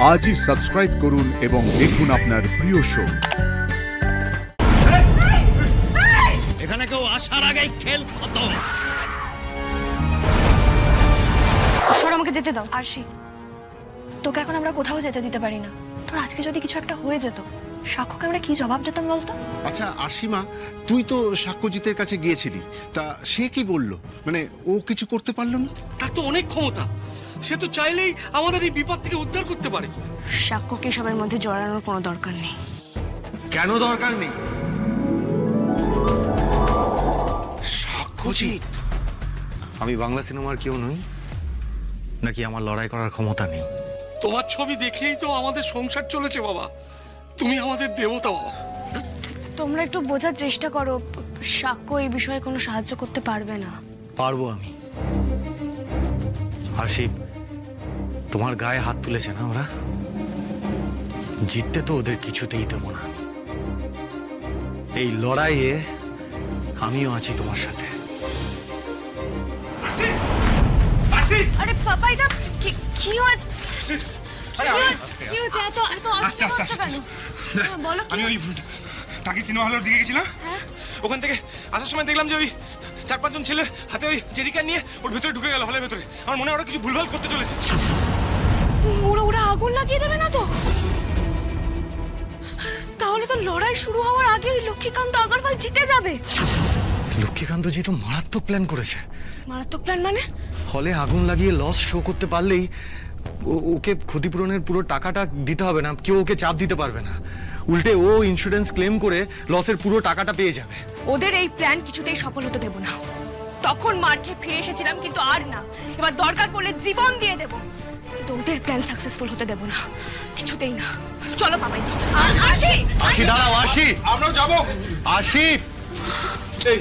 আজই সাবস্ক্রাইব করুন এবং দেখুন আপনার প্রিয় শো। এখানে কেউ আসার আগেই খেল খতম। সর, আমাকে যেতে দাও। আরশি, তোকে এখন আমরা কোথাও যেতে দিতে পারি না। তোর আজকে যদি কিছু একটা হয়ে যেত, সাক্ষ্যকে আমরা কি জবাব দিতাম বলতো? আচ্ছা আশিমা, তুই তো সাক্ষ্যজিতের কাছে গিয়েছিলি, তা সে কি বলল? মানে ও কিছু করতে পারলো না? তার তো অনেক ক্ষমতা, সে তো চাইলেই আমাদের এই বিপদ থেকে উদ্ধার করতে পারে। সাক্ষ্যকে সবার মধ্যে জড়ানোর কোনো দরকার নেই। কেন দরকার নেই? সাক্ষ্যজিৎ, আমি বাংলা সিনেমার কেউ নই নাকি আমার লড়াই করার ক্ষমতা নেই? তোমার ছবি দেখেই তো আমাদের সংসার চলেছে বাবা। তুমি আমাদের দেবতা বাবা। তোমরা একটু বোঝার চেষ্টা করো, সাক্ষ্য এই বিষয়ে কোনো সাহায্য করতে পারবে না। পারবো আমি। আরশি, তোমার গায়ে হাত তুলেছে না ওরা, জিততে তো ওদের কিছুতেই দেবো না। এই লড়াইয়ে আমিও আছি তোমার সাথে। আরে পাপা, এটা কি হয়েছে? বলো আমি ওই টাকি সিনেমা হলের দিকে গেছিলাম, ওখান থেকে আসার সময় দেখলাম যে ওই 4-5 জন ছেলে হাতে ওই জেরিকা নিয়ে ওর ভিতরে ঢুকে গেল, হলের ভিতরে। আমার মনে হয় ওরা কিছু ভুলভাল করতে চলেছে। ওরা আগুন লাগিয়ে দেবে না তো? তাহলে তো লড়াই শুরু হওয়ার আগে ওই লক্ষ্মীকান্ত আগরওয়াল জিতে যাবে। লক্ষ্মীকান্ত জি তো মারাত্মক প্ল্যান করেছে। মারাত্মক প্ল্যান মানে? হলে আগুন লাগিয়ে লস শো করতে পারলেই ওকে ক্ষতিপূরণের পুরো টাকাটা দিতে হবে না, কেউ ওকে চাপ দিতে পারবে না। উল্টে ও ইন্স্যুরেন্স ক্লেম করে লসের পুরো টাকাটা পেয়ে যাবে। ওদের এই প্ল্যান কিছুতেই সফল হতে দেব না। তখন মার খেয়ে ফিরে এসেছিলাম, কিন্তু আর না। এবার দরকার পড়লে জীবন দিয়ে দেব, কিন্তু ওদের প্ল্যান সাকসেসফুল হতে দেব না, কিছুতেই না। চলো বাবাই। আসি আশি, দাঁড়াও আশি, আমরাও যাবো। আশি। এই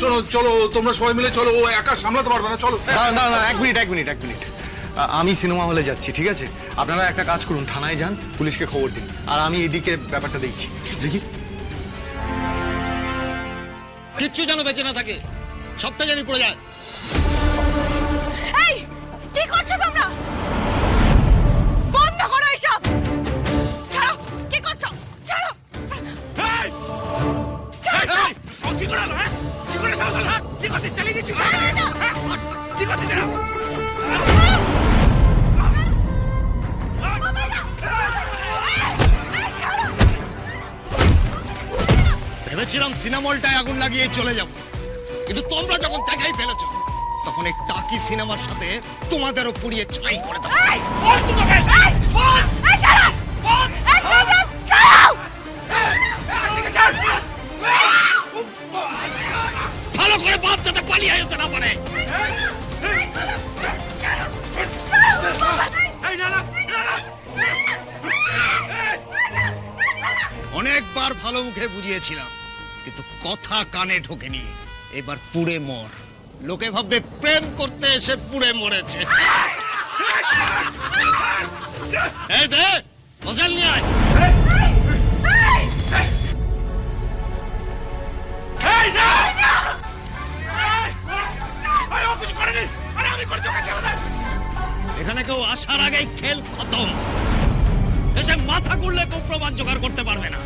শোনো, চলো তোমরা সবাই মিলে চলো, ও একা সামলাতে পারবে না, চলো। না, এক মিনিট। আমি সিনেমা হলে যাচ্ছি, ঠিক আছে? আপনারা একটা কাজ করুন, থানায় যান, পুলিশকে খবর দিন, আর আমি এদিকে ব্যাপারটা দেখছি। দেখি কিচ্ছু যেন বেঁচে না থাকে, সবটা জানি পড়ে যায়। এই, কি করছো তোমরা? বন্ধ করো এসব। ছাড়ো, কি করছো? ছাড়ো। কি করে হলো, হ্যাঁ? কি করে সাহস হলো? কি করতে চালিয়ে দিচ্ছিস? কি করতে চালা? ভেবেছিলাম সিনেমলটায় আগুন লাগিয়ে চলে যাব, কিন্তু তোমরা যখন দেখাই ফেলেছো, তখন এই টাকি সিনেমার সাথে তোমাদেরও পুড়িয়ে ছাই করে দেবো। ভালো করে বাপ যাতে পালিয়ে যেতে না পারে। অনেকবার ভালো মুখে বুঝিয়েছিলাম, কিন্তু কথা কানে ঢোকেনি। এবার পুড়ে মর, লোকে ভাববে প্রেম করতে এসে পুড়ে মরেছে। এই দে মশাল নিয়ে আয়। এখানে কেউ আসার আগেই খেল খতম। এসে মাথা করলে কেউ প্রমাণ জোগাড় করতে পারবে না।